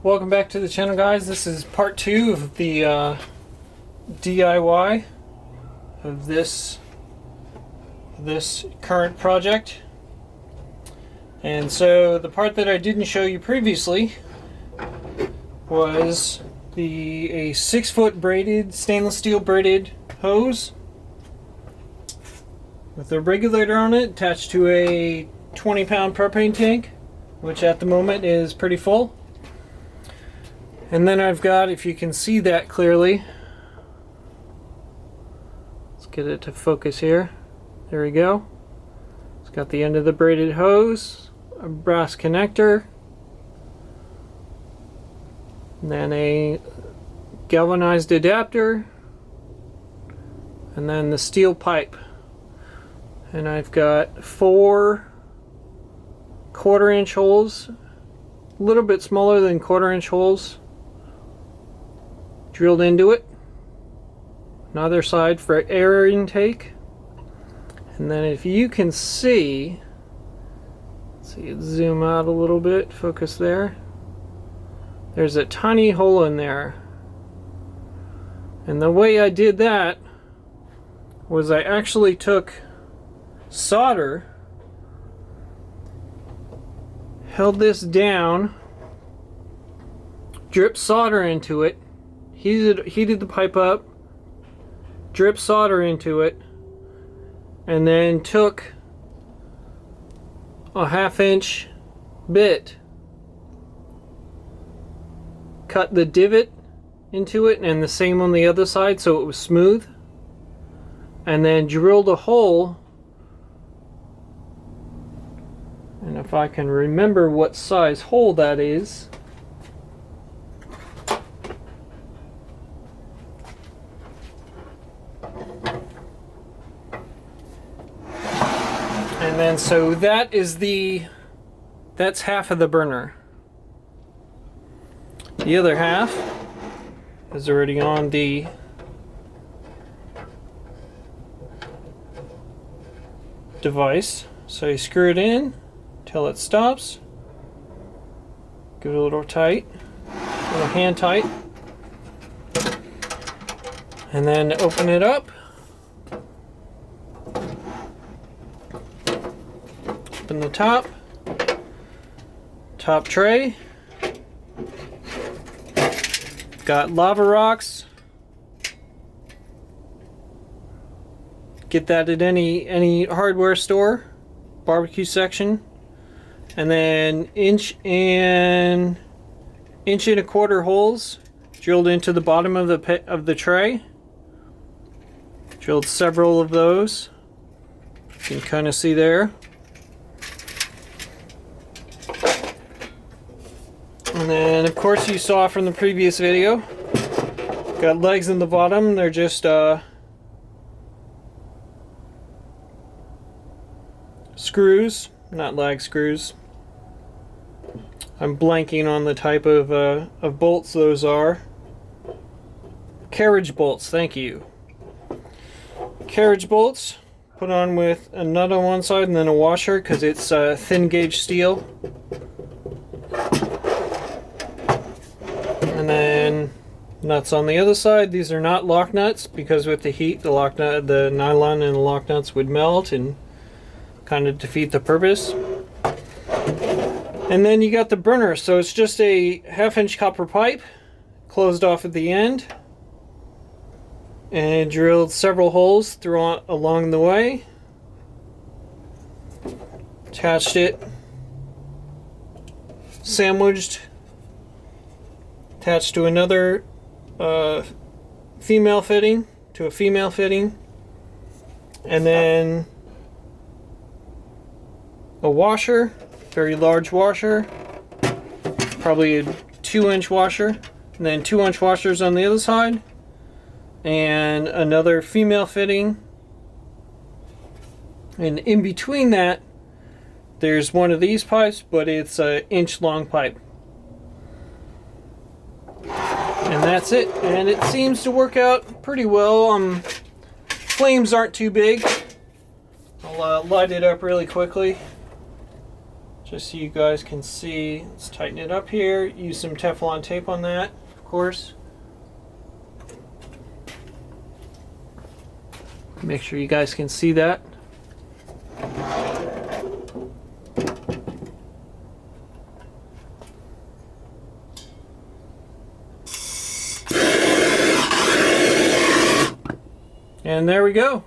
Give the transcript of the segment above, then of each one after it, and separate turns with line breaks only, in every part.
Welcome back to the channel, guys. This is part 2 of the DIY of this current project. And so the part that I didn't show you previously was a 6-foot braided, stainless steel braided hose with a regulator on it attached to a 20-pound propane tank, which at the moment is pretty full. And then I've got, if you can see that clearly, let's get it to focus here. There we go. It's got the end of the braided hose, a brass connector, and then a galvanized adapter, and then the steel pipe. And I've got 4 quarter-inch holes, a little bit smaller than quarter-inch holes, drilled into it. Another side for air intake. And then if you can see, let's see, zoom out a little bit, focus there. There's a tiny hole in there. And the way I did that was I actually took solder, held this down, dripped solder into it, heated the pipe up, dripped solder into it, and then took a 1/2-inch bit, cut the divot into it, and the same on the other side so it was smooth, and then drilled a hole. And if I can remember what size hole that is, and then so that's half of the burner. The other half is already on the device. So you screw it in till it stops. Give it a little tight, a little hand tight, and then open it up. Open the top tray. Got lava rocks. Get that at any hardware store, barbecue section. And then inch and a quarter holes drilled into the bottom of the tray. Drilled several of those. You can kind of see there. And then, of course, you saw from the previous video, got legs in the bottom. They're just screws, not lag screws. I'm blanking on the type of bolts those are. Carriage bolts, thank you. Carriage bolts, put on with a nut on one side and then a washer because it's thin gauge steel. And then nuts on the other side. These are not lock nuts because with the heat, the nylon and the lock nuts would melt and kind of defeat the purpose. And then you got the burner, so it's just a 1/2-inch copper pipe closed off at the end, and drilled several holes along the way. Attached it, sandwiched, attached to another female fitting, and then a washer, very large washer, probably a 2-inch washer, and then 2-inch washers on the other side, and another female fitting, and in between that there's one of these pipes, but it's an inch-long pipe. And that's it, and it seems to work out pretty well. Flames aren't too big. I'll light it up really quickly. just so you guys can see. Let's tighten it up here. Use some Teflon tape on that, of course. Make sure you guys can see that. And there we go.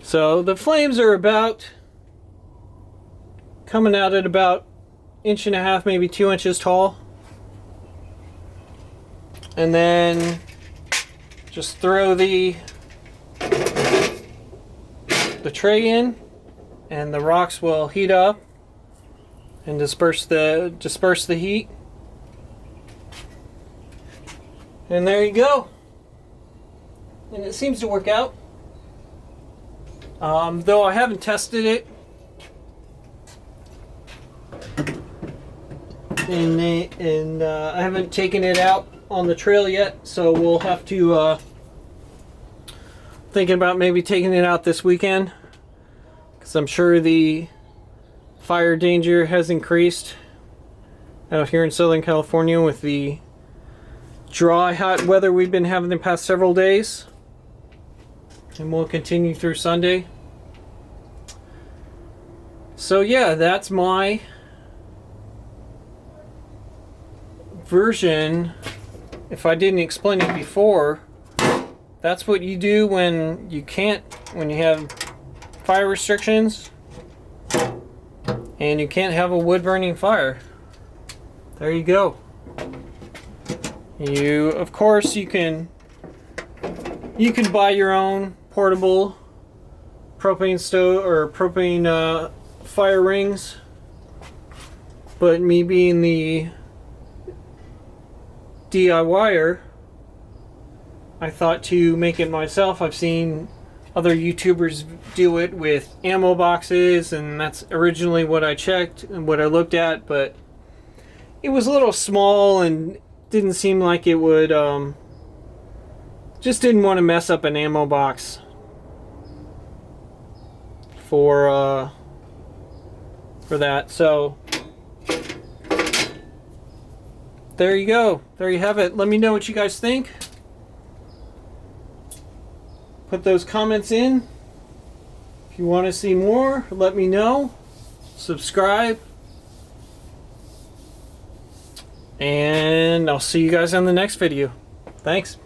So the flames are about coming out at about 1.5 inches, maybe 2 inches tall. And then just throw the tray in, and the rocks will heat up and disperse the heat. And there you go. And it seems to work out. Though I haven't tested it and I haven't taken it out on the trail yet, so we'll have to thinking about maybe taking it out this weekend, because I'm sure the fire danger has increased out here in Southern California with the dry, hot weather we've been having the past several days, and will continue through Sunday. So yeah, that's my version. If I didn't explain it before, that's what you do when you have fire restrictions and you can't have a wood burning fire. There you go. Of course you can buy your own portable propane stove or propane fire rings, but me being the DIYer, I thought to make it myself. I've seen other YouTubers do it with ammo boxes, and that's originally what I checked and what I looked at, but it was a little small and didn't seem like it would, just didn't want to mess up an ammo box for that. So there you go. There you have it. Let me know what you guys think. Put those comments in. If you want to see more, let me know. Subscribe. And I'll see you guys on the next video. Thanks.